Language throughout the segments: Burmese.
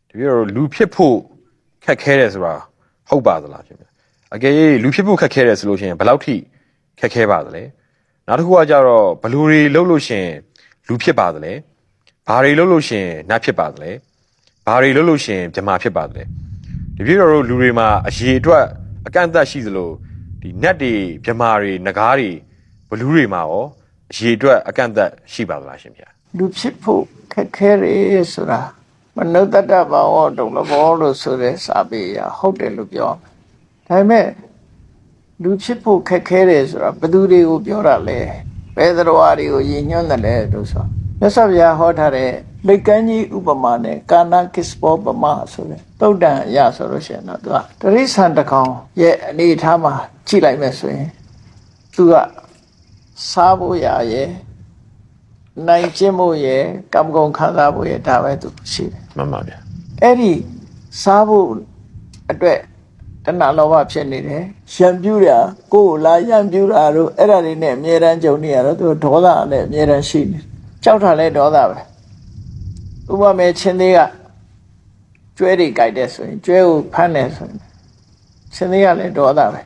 တပြည့်တော့လူဖြစ်ဖို့ခက်ခဲတယ်ဆိုတာဟုတ်ပါသလားဖြစ်မယ်အကယ်၍လူဖြစ်ဖို့ခက်ခဲတယ်ဆိုလို့ရှိရင်ဘယ်လောက်ထိခက်ခဲပါသလဲနောက်တစ်ခုကကြတော့ဘလူတွေလှုပ်လို့ရှိရင်လူဖြစ်ပါသလဲဘာတွေလှုပ်လို့ရှိရင်နတ်ဖြစ်ပါသလဲဘာတွေလှုပ်လို့ရှိရင်မြမာဖြစ်ပါသလဲတပြည့်တော့လူတွေမှာအရေးအတွက်အကန့်အသတ်ရှိသလိုဒီနတ်တွေမြမာတွေနဂါးတွေဘလူတွေမှာရောအရေးအတွက်အကန့်အသတ်ရှိပါသလားရှင်ဗျာလူဖြစ်ဖို့ခက်ခဲတယ်ဆိုတာမနုဿတ္တဘာဝတုံလဘောလို့ဆိုတဲ့စာပေရဟုတ်တယ်လို့ပြောဒါပေမဲ့လူဖြစ်ဖို့ခက်ခဲတယ်ဆိုတာဘယ်သူတွေကိုပြောတာလဲဘယ်သရဝါတွေကိုရည်ညွှန်းတယ်လဲလို့ဆိုမြတ်စွာဘုရားဟောထားတဲ့လက်ကမ်းကြီးဥပမာနဲ့ကာနာကစ္စပောပမာဆိုတဲ့သုတ်တန်အရဆိုလို့ရှိရင်တော့သူကတရိษံတစ်ကောင်ရဲ့အနေအထားမှာကြည့်လိုက်မယ်ဆိုရင်သူကစားဖို့ရရဲ့နိုင်ကျင့်ဖို့ရယ်ကံကုန်ခံစားဖို့ရယ်ဒါပဲသူရှိတယ်မှန်ပါဗျာအဲ့ဒီစားဖို့အတွက်တဏှာလောဘဖြစ်နေတယ်ရံပြူတာကိုယ်လာရံပြူတာတို့အဲ့ဒါတွေနဲ့အမြဲတမ်းကြုံနေရတော့သူဒေါသနဲ့အမြဲတမ်းရှိနေကြောက်တာလဲဒေါသပဲဥပမာချင်းသေးကကျွဲတွေကြိုက်တယ်ဆိုရင်ကျွဲကိုဖမ်းတယ်ဆိုရင်ချင်းသေးကလည်းဒေါသပဲ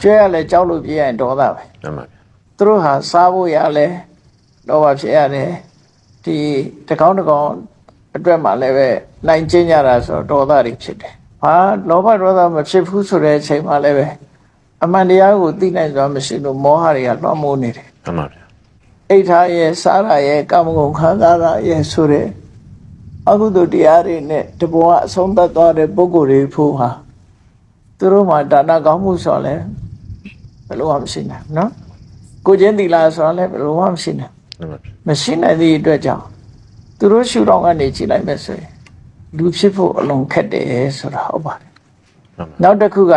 ကျွဲကလည်းကြောက်လို့ပြေးရင်ဒေါသပဲမှန်ပါဗျာသူတို့ဟာစားဖို့ရလဲလောဘဖြစ်ရတယ်ဒီတကောင်းအတွက်မှလည်းပဲနိုင်ကျင့်ကြတာဆိုတော့ဒေါသတွေဖြစ်တယ်ဟာလောဘဒေါသမဖြစ်ဘူးဆိုတဲ့အချိန်မှလည်းပဲအမှန်တရားကိုသိနိုင်စွာမရှိလို့မောဟတွေကလွှမ်းမိုးနေတယ်မှန်ပါဗျာအိဋ္ဌာရဲ့စားရရဲ့ကာမဂုဏ်ခံစားရရဲ့ဆိုတဲ့အကုသိုလ်တရားတွေနဲ့တဘောအဆုံးသတ်သွားတဲ့ပုဂ္ဂိုလ်တွေဖို့ဟာသူတို့မှာဒါနကောင်းမှုဆိုလဲဘယ်လိုမှမရှိနိုင်ဘူးနော်ကိုကျင့်သီလဆိုလဲဘယ်လိုမှမရှိနိုင်မရှိနိုင်သည့်အတွက်ကြောင့်သူတို့ရှုထောင့်ကနေကြည့်လိုက်မယ်ဆိုရင်လူဖြစ်ဖို့အလုံးခက်တယ်ဆိုတာဟုတ်ပါတယ်နောက်တစ်ခုက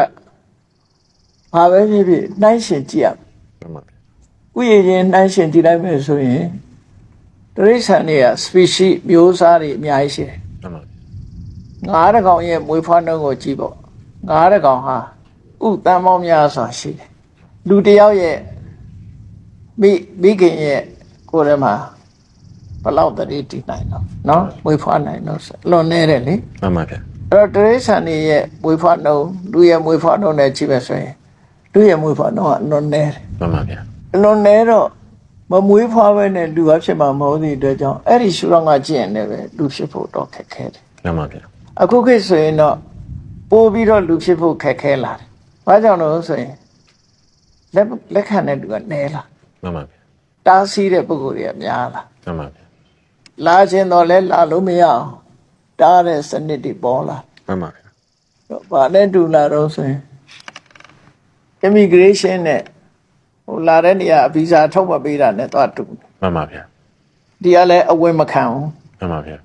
ဘာပဲဖြစ်ဖြစ်နှိုင်းရှင်ကြည့်ရဥယျာဉ်ချင်းနှိုင်းရှင်ကြည့်လိုက်မယ်ဆိုရင်တိရစ္ဆာန်တွေက species မျိုးစားတွေအများကြီးရှိတယ်ငါးတစ်ကောင်ရဲ့မွေးဖွားနှုန်းကိုကြည့်ပေါ့ငါးတစ်ကောင်ဟာဥတန်ပေါင်းများစွာရှိတယ်လူတစ်ယောက်ရဲ့မိခင်ရဲ့ကိုယ်ထဲမှာဘလောက်တည်းတည်နိုင်တော့နော်မွေးဖွားနိုင်တော့လွန်နေတယ်လေမှန်ပါဗျာအဲ့တော့တိရစ္ဆာန်တွေရဲ့မွေးဖွားနှုန်းလူရဲ့မွေးဖွားနှုန်းနဲ့ကြည့်မယ်ဆိုရင်လူရဲ့မွေးဖွားနှုန်းကလွန်နေတယ်မှန်ပါဗျာလွန်နေတော့မမွေးဖွားပဲနဲ့လူကဖြစ်မှာမဟုတ်သည့်အတွက်ကြောင့်အဲ့ဒီရှုတော့ကကြည့်ရင်လည်းလူဖြစ်ဖို့တော့ခက်ခဲတယ်မှန်ပါဗျာအခုခေတ်ဆိုရင်တော့ပို့ပြီးတော့လူဖြစ်ဖို့ခက်ခဲလာတယ်ဘာကြောင့်လို့ဆိုရင်လက်ခံတဲ့လူကနေလာမှန်ပါဗျာတားဆီးတဲ့ပုဂ္ဂိုလ်တွေကများလာမှန်ပါဗျာလာခြင်းတော့လဲလာလို့မရအောင်တားတဲ့စနစ်တွေပေါ်လာမှန်ပါဗျာဘာနဲ့တူလာတော့ဆိုရင် immigration နဲ့ဟိုလာတဲ့နေရာဗီဇာထုတ်မပေးတာနဲ့သွားတူမှန်ပါဗျာဒီကလည်းအဝင်မခံဘူးမှန်ပါဗျာ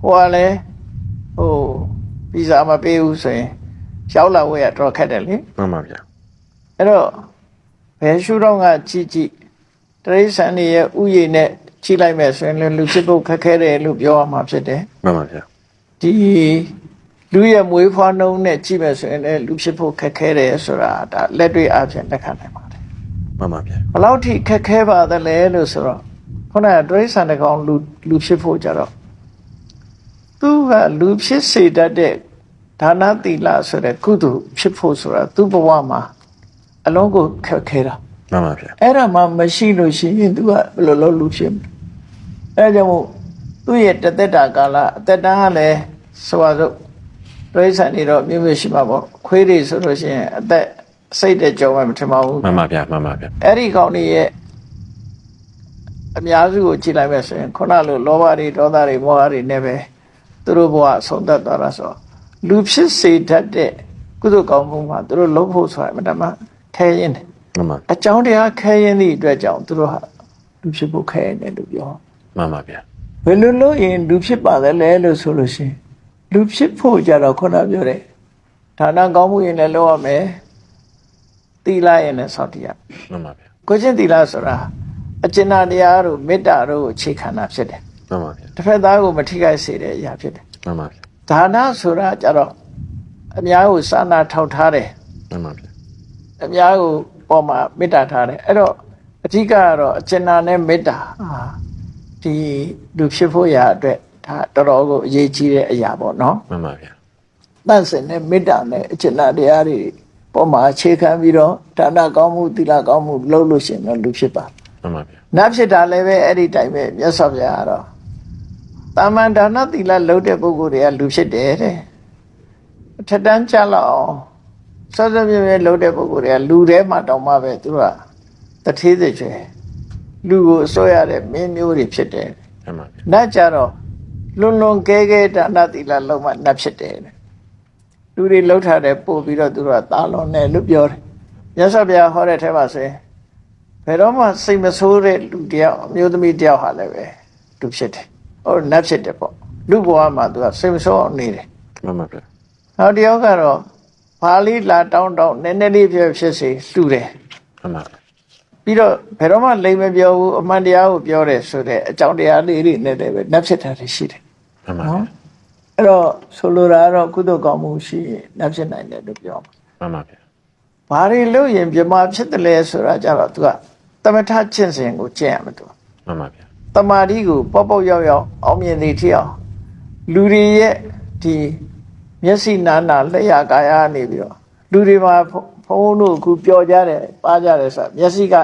ဟိုကလည်းဟိုဗီဇာမပေးဘူးဆိုရင်ရောက်လာဝဲရတော့ခက်တယ်လေမှန်ပါဗျာအဲ့တော့ဘယ်ရှုတော့ကကြည့်တရိษံတွေရဲ့ဥယျာဉ်နဲ့ကြည့်လိုက်မယ်ဆိုရင်လူဖြစ်ဖို့ခက်ခဲတယ်လို့ပြောရမှာဖြစ်တယ်မှန်ပါဗျာဒီလူရဲ့မွေးဖွားနှုန်းနဲ့ကြည့်မယ်ဆိုရင်လည်းလူဖြစ်ဖို့ခက်ခဲတယ်ဆိုတာဒါလက်တွေ့အဖြစ်လက်ခံနိုင်ပါတယ်မှန်ပါဗျာဘယ်လောက်ထိခက်ခဲပါသလဲလို့ဆိုတော့ခုနကတရိษံတကောင်လူဖြစ်ဖို့ကြတော့သူကလူဖြစ်စေတတ်တဲ့ဒါနသီလဆိုတဲ့ကုသိုလ်ဖြစ်ဖို့ဆိုတာသူ့ဘဝမှာအလုံးကိုခက်ခဲတာမှန်ပါဗျာအဲ့ဒါမှမရှိလို့ရှိရင်သူကဘယ်လိုလုပ်လူဖြစ်မလဲအဲ့ဒါကြောင့်မို့သူ့ရဲ့တသက်တာကာလအသက်တန်းကလည်းဆိုပါစို့ပြိဿန်နေတော့မြို့ရှိမှာပေါ့ခွေးတွေဆိုလို့ရှိရင်အသက်စိတ်တဲ့ကြောင်မှမထင်ပါဘူးမှန်ပါဗျာမှန်ပါဗျာအဲ့ဒီကောင်တွေရဲ့အများစုကိုကြည့်လိုက်မယ်ဆိုရင်ခုနလိုလောဘတွေဒေါသတွေမောဟတွေနဲ့ပဲသူတို့ဘဝဆုံးသက်သွားတာဆိုလူဖြစ်စေတတ်တဲ့ကုသိုလ်ကောင်းမှုမှာသူတို့လုံးဖို့ဆိုတာအမှန်တမ်းခဲရင်တယ်မှန်ပါအကြောင်းတရားခဲရင်သည့်အတွက်ကြောင့်သူတို့ဟာလူဖြစ်ဖို့ခဲရင်တယ်လို့ပြောမှန်ပါဗျာဘယ်လိုလို့ရင်လူဖြစ်ပါသလဲလို့ဆိုလို့ရှိရင်လူဖြစ်ဖို့ကြတော့ခုနပြောတဲ့ဌာနကောင်းမှုရင်လည်းလုပ်ရမယ်သီလရင်လည်းစောင့်တည်ရမှန်ပါဗျာကိုချင်းသီလဆိုတာအကျဉ်းတရားတို့မေတ္တာတို့ကိုအခြေခံတာဖြစ်တယ်မှန်ပါဗျာတစ်ဖက်သားကိုမထိခိုက်စေတဲ့အရာဖြစ်တယ်မှန်ပါဗျာဒါနဆိုတာကြတော့အများကိုစာနာထောက်ထားတယ်မှန်ပါဗျာအများကိုပေါ်မှာမေတ္တာထားတယ်အဲ့တော့အဓိကကတော့အကျဉ်းနဲ့မေတ္တာဒီလူဖြစ်ဖို့ရာအတွက်ဒါ ဒါတော်တော်ကိုအရေးကြီးတဲ့အရာပေါ့နော် မှန်ပါဗျာ တန့်စင်တဲ့မေတ္တာနဲ့အကျဉ်းတရားတွေပေါ်မှာအခြေခံပြီးတော့ဒါနကောင်းမှုသီလကောင်းမှုလုပ်လို့ရှိရင်တော့လူဖြစ်ပါ မှန်ပါဗျာ နတ်ဖြစ်တာလည်းပဲအဲ့ဒီတိုင်းပဲမြတ်စွာဘုရားကတော့တာမန်ဒါနသီလလုပ်တဲ့ပုဂ္ဂိုလ်တွေကလူဖြစ်တယ်တဲ့ထက်တန်းကြလောက်အောင်စောစောပြည့်ပြည့်လုပ်တဲ့ပုဂ္ဂိုလ်တွေကလူထဲမှာတောင်မှပဲသူကတထေးတွေကျွဲလူကိုအစိုးရတဲ့မင်းမျိုးတွေဖြစ်တယ် မှန်ပါဗျာ နတ်ကြတော့လွန်လွန်ကဲကဲဒါနသီလလုံးမှနတ်ဖြစ်တယ်လူတွေလှုပ်ထားတယ်ပို့ပြီးတော့သူတို့ကတာလွန်တယ်လို့ပြောတယ်မြတ်စွာဘုရားဟောတဲ့ထဲမှာဆိုရင်ဘယ်တော့မှစိတ်မဆိုးတဲ့လူတယောက်အမျိုးသမီးတယောက်ဟာလည်းပဲလူဖြစ်တယ်ဟောနတ်ဖြစ်တယ်ပေါ့လူဘဝမှာသူကစိတ်မဆိုးအောင်နေတယ် မှန်ပါဗျာ နောက်တယောက်ကတော့ဘာလေးလာတောင်းနည်းနည်းလေးဖြစ်စေလှူတယ် မှန်ပါဗျာ ပြီးတော့ဘယ်တော့မှလိမ်မပြောဘူးအမှန်တရားကိုပြောတယ်ဆိုတဲ့အကြောင်းတရားလေးတွေနဲ့လည်းပဲနတ်ဖြစ်တာရှိတယ် မှန်ပါဗျာ အဲ့တော့ဆိုလိုတာကတော့ကုသိုလ်ကောင်းမှုရှိရင်နတ်ဖြစ်နိုင်တယ်လို့ပြောမှာ မှန်ပါဗျာ ဘာတွေလို့ရင်ပြမဖြစ်တယ်လဲဆိုတာကြတော့သူကသမထကျင့်စဉ်ကိုကျင့်ရမှာသူ မှန်ပါဗျာ တမာတိကိုပေါ့ပေါ့ရောက်ရောက်အောင်မြင်နေထီအောင်လူတွေရဲ့ဒီမျက်စိနာနာလက်ရကာယနေပြီးတော့လူတွေမှာဘုန်းတို့အခုပြောကြတယ်ပါကြတယ်ဆိုမျက်စိက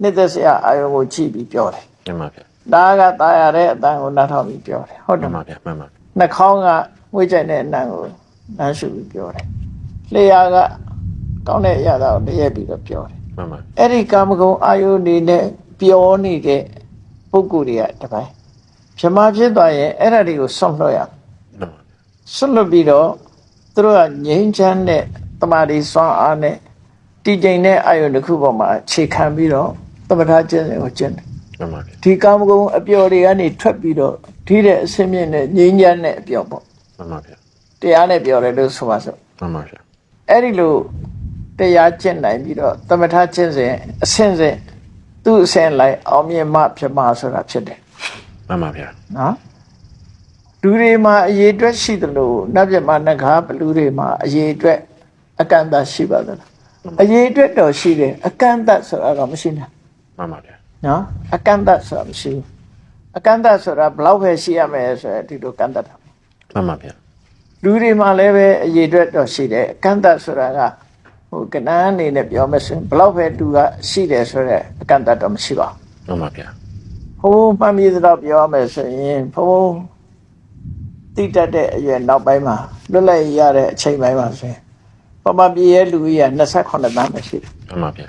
နှစ်သက်စရာအာယုံကိုကြည့်ပြီးပြောတယ် မှန်ပါဗျာ ဒါကตายရတဲ့အတန်ကိုနှာထောင်ပြီးပြောတယ်ဟုတ်တ မှ ယ် န်ပါဗျာမှန်ပါ နှာခေါင်းကငွေ့ကြိုက်တဲ့အနံကိုနှမ်းရှုပြီးပြောတယ်လျှာကကောင်းတဲ့အရာကိုတည့်ရက်ပြီးတော့ပြောတယ် မှန်ပါ အဲ့ဒီကာမဂုဏ်အာယုန်နေနဲ့ပြောနေတဲ့ပုဂ္ဂိုလ်တွေကတပိုင်းဗြဟ္မာဖြစ်သွားရင်အဲ့ဒါတွေကိုဆွန့်လွှတ်ရ မှန်ပါ ဆွန့်လွှတ်ပြီးတော့သူတို့ကငြိမ်းချမ်းတဲ့တမာတိစွမ်းအားနဲ့တည်ကျိန်တဲ့အာယုန်တစ်ခုပေါ်မှာအခြေခံပြီးတော့သမထကျင့်စဉ်ကိုကျင့်တယ် မှန်ပါဗျာ ဒီကာမဂုဏ်အပျော်တွေကနေထွက်ပြီးတော့ဒီတဲ့အစင်းမြင့်နဲ့ငြိမ်းချမ်းတဲ့အပျော်ပေါ့ မှန်ပါဗျာ တရားနဲ့ပြောတယ်လို့ဆိုပါစို့ မှန်ပါဗျာ အဲ့ဒီလိုတရားကျင့်နိုင်ပြီးတော့သမထကျင့်စဉ်အဆင့်ဆင့်သူ့အဆင့်လိုက်အောင်မြင်မှဖြစ်မှာဆိုတာဖြစ်တယ် မှန်ပါဗျာ နော်လူတွေမှာအရေးအတွက်ရှိသလိုနတ်ပြမနဂါဘလူတွေမှာအရေးအတွက်အကန့်အသတ်ရှိပါသလားအရေးအတွက်တော့ရှိတယ်အကန့်အသတ်ဆိုတာတော့မရှိနဲ့ မှန်ပါဗျာ နော်အကန့်အသတ်ဆိုတာမရှိဘူးအကန့်အသတ်ဆိုတာဘလောက်ပဲရှိရမယ်ဆိုရင်ဒီလိုကန့်တတ်တာ မှန်ပါဗျာ လူတွေမှာလည်းပဲအရေးအတွက်တော့ရှိတယ်အကန့်အသတ်ဆိုတာကဟိုကဏ္ဍအနေနဲ့ပြောမယ်ဆိုရင်ဘလောက်ပဲသူကရှိတယ်ဆိုတော့အကန့်အသတ်တော့မရှိပါဘူး မှန်ပါဗျာ ဘုံမှန်ပြီးတော့ပြောရမယ်ဆိုရင်ဘုံတိတတ်တဲ့အရွယ်နောက်ပိုင်းမှာလွတ်လပ်ရတဲ့အချိန်ပိုင်းမှာဆိုရင်ပမပြေရဲ့လူကြီးက28တန်းပဲရှိတယ် မှန်ပါဗျာ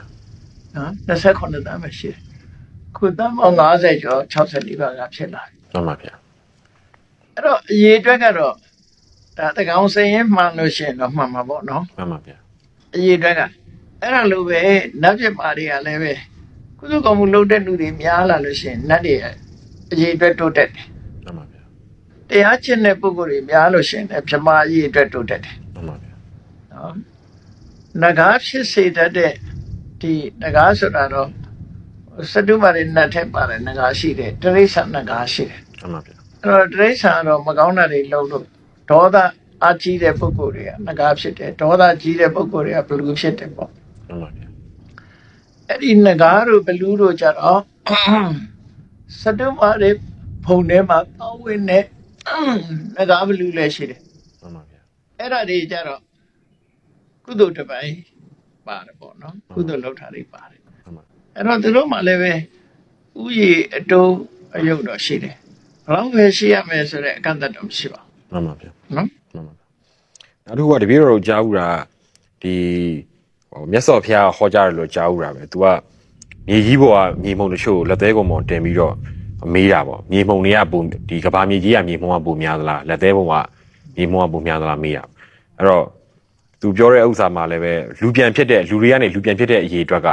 နော်28တန်းပဲရှိတယ်ခုတန်းပေါင်း50ကျော်60နီးပါးကဖြစ်လာတယ် မှန်ပါဗျာ အဲ့တော့အရေးအတွက်ကတော့ဒါတကောင်စရင်မှန်လို့ရှိရင်တော့မှန်မှာပေါ့နော် မှန်ပါဗျာ အရေးအတွက်ကအဲ့ဒါလိုပဲနတ်ပြမာတွေကလည်းပဲကုသကောင်မှုလုပ်တဲ့လူတွေများလာလို့ရှိရင်နတ်တွေအရေးအတွက်တိုးတက်တယ် မှန်ပါဗျာ တရားကျင့်တဲ့ပုဂ္ဂိုလ်တွေများလို့ရှိရင်လည်းပြမာအရေးအတွက်တိုးတက်တယ် မှန်ပါဗျာ နော်နဂါဖြစ်စေတတ်တဲ့ဒီနဂါဆိုတာတော့စတုမာရိနတ်ထက်ပါတယ်နဂါရှိတယ်တိရိစ္ဆာန်နဂါရှိတယ် မှန်ပါဗျာ အဲ့တော့တိရိစ္ဆာန်ကတော့မကောင်းတာတွေလုပ်လို့ဒေါသအကြီးတဲ့ပုဂ္ဂိုလ်တွေကနဂါဖြစ်တယ်ဒေါသကြီးတဲ့ပုဂ္ဂိုလ်တွေကဘလူဖြစ်တယ်ပေါ့ မှန်ပါဗျာ အဲ့ဒီနဂါတို့ဘလူတို့ကြတော့စတုမာရိဘုံထဲမှာပေါင်းဝင်တဲ့နဂါဘလူလည်းရှိတယ် မှန်ပါဗျာ အဲ့ဒါတွေကြတော့ကုသိုလ်တစ်ပိုင်းပါတယ်ပေါ့နော်ကုသိုလ်လောက်တာတွေပါတယ် မှန်ပါ အဲ့တော့သူတို့မှလည်းပဲဥယျာအတုံးအယုတ်တော့ရှိတယ်ဘယ်လောက်ပဲရှိရမယ်ဆိုတဲ့အကန့်အသတ်တော့မရှိပါ မှန်ပါဗျာ ဘူးနော် မှန်ပါနောက်တစ်ခုကတပည့်တော်တို့ကြားဦးတာဒီဟိုမြတ်စွာဘုရားဟောကြားတယ်လို့ကြားဦးတာပဲ तू ကမြေကြီးပေါ်ကမြေမှုန်တချို့လက်သေးကုန်ပေါ်တင်ပြီးတော့မေးတာပေါ့မြေမှုန်တွေကပုံဒီကဘာမြေကြီးကမြေမှုန်ကပုံများသလားလက်သေးပုံကမြေမှုန်ကပုံများသလားမေးတာအဲ့တော့ तू ပြောတဲ့ဥစ္စာမှာလည်းပဲလူပြန်ဖြစ်တဲ့လူတွေကနေလူပြန်ဖြစ်တဲ့အရေးအတွက်က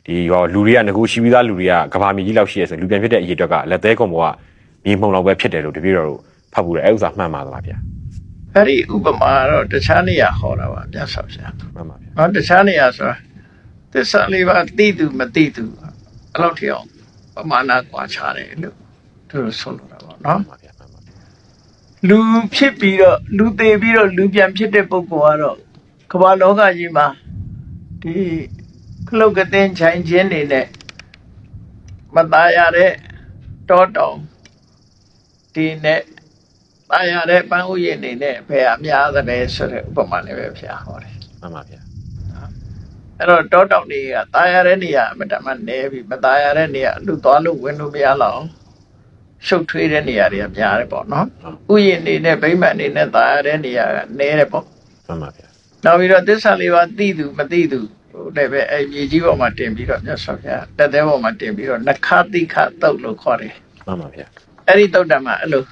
ဒီရောလူတွေကငကိုရှိပြီးသားလူတွေကကဘာမြေကြီးလောက်ရှိရဆိုလူပြန်ဖြစ်တဲ့အရေးအတွက်ကလက်သေးကုန်ပေါ်ကမြေမှုန်လောက်ပဲဖြစ်တယ်လို့တပည့်တော်တို့ဖတ်ဘူးတယ်အဲ့ဥစ္စာမှန်ပါသလားဗျာ အဲ့ဒီဥပမာတော့တခြားနေရာဟောတာပါမြတ်စွာဘုရား မှန်ပါဗျာ နော်တခြားနေရာဆိုတာသစ္စာလေးပါးသိသူမသိသူအဲ့လောက်ထိအောင်ပမာဏကွာခြားတယ်လို့သူတို့ဆိုလိုတာပေါ့နော် မှန်ပါဗျာမှန်ပါဗျာ လူဖြစ်ပြီးတော့လူသေးပြီးတော့လူပြန်ဖြစ်တဲ့ပုဂ္ဂိုလ်ကတော့ကမ္ဘာလောကကြီးမှာဒီခလုတ်ကသင်းချိုင်ခြင်းတွေနဲ့မตายရတဲ့တောတောင်ဒီနဲ့ တာယာတဲ့ပန်းဥယျာဉ်နေနဲ့ဘယ်အများသလဲဆိုတဲ့ဥပမာလေးပဲဖျားဟောတယ် မှန်ပါဗျာ အဲ့တော့တောတောင်တွေကတာယာတဲ့နေရာအမတမနဲပြီးမတာယာတဲ့နေရာလူသွားလို့ဝင်လို့မရတော့ရှုပ်ထွေးတဲ့နေရာတွေကများတယ်ပေါ့နော်ဥယျာဉ်နေနဲ့ဗိမာန်နေနဲ့တာယာတဲ့နေရာကနဲတယ်ပေါ့ မှန်ပါဗျာ နောက်ပြီးတော့သစ္စာလေးပါးသိသူမသိသူဟိုလည်းပဲအဲ့မြေကြီးပေါ်မှာတင်ပြီးတော့မြတ်စွာဘုရားတက်သေးပေါ်မှာတင်ပြီးတော့နခတိခတုတ်လို့ခေါ်တယ် မှန်ပါဗျာ အဲ့ဒီတုတ်တံမှာအဲ့လို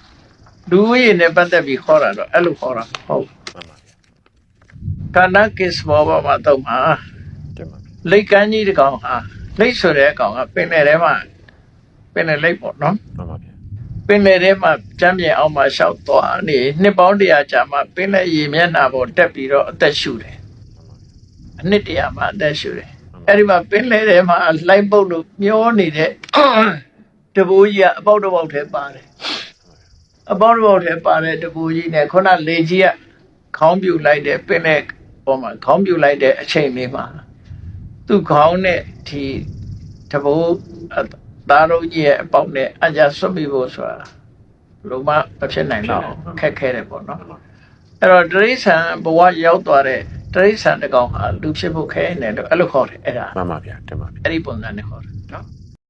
လူဝိရနဲ့ပတ်သက်ပြီးခေါ်တာတော့အဲ့လိုခေါ်တာဟုတ် မှန်ပါဗျာ ကဏ္ဍကိစ္စဘောမှာတော့မှာ တင်ပါဗျာ လိတ်ကန်းကြီးတစ်ကောင်ဟာလိတ်ဆိုတဲ့အကောင်ကပင်လယ်ထဲမှာပင်လယ်လိတ်ပေါ့နော် မှန်ပါဗျာ ပင်လယ်ထဲမှာကျမ်းပြင်အောင်မှာရှောက်သွားနေနှစ်ပေါင်း100ကြာမှပင်လယ်ရေမျက်နှာပေါ်တက်ပြီးတော့အသက်ရှူတယ်အနှစ်100မှအသက်ရှူတယ်အဲ့ဒီမှာပင်လယ်ထဲမှာလှိုင်းပုတ်လို့မျောနေတဲ့တဘိုးကြီးကအပေါက်တစ်ပေါက်ထဲပါတယ်အပေါက်တစ်ပေါက်ထဲပါတဲ့တဘိုးကြီးနဲ့ခုနလေကြီးကခေါင်းပြူလိုက်တဲ့ပင်လယ်ပေါ်မှာခေါင်းပြူလိုက်တဲ့အချိန်လေးမှာသူ့ခေါင်းနဲ့ဒီတဘိုးသားတော်ကြီးရဲ့အပေါက်နဲ့အကြဆွတ်ပြီးဖို့ဆိုတာလုံးဝမဖြစ်နိုင်တော့ခက်ခဲတယ်ပေါ့နော်အဲ့တော့တရိษံဘဝရောက်သွားတဲ့တရိษံတစ်ကောင်ဟာလူဖြစ်ဖို့ခဲနေတယ်လို့အဲ့လိုခေါ်တယ်အဲ့ဒါ မှန်ပါဗျာတင်ပါဗျာ အဲ့ဒီပုံစံနဲ့ခေါ်တယ်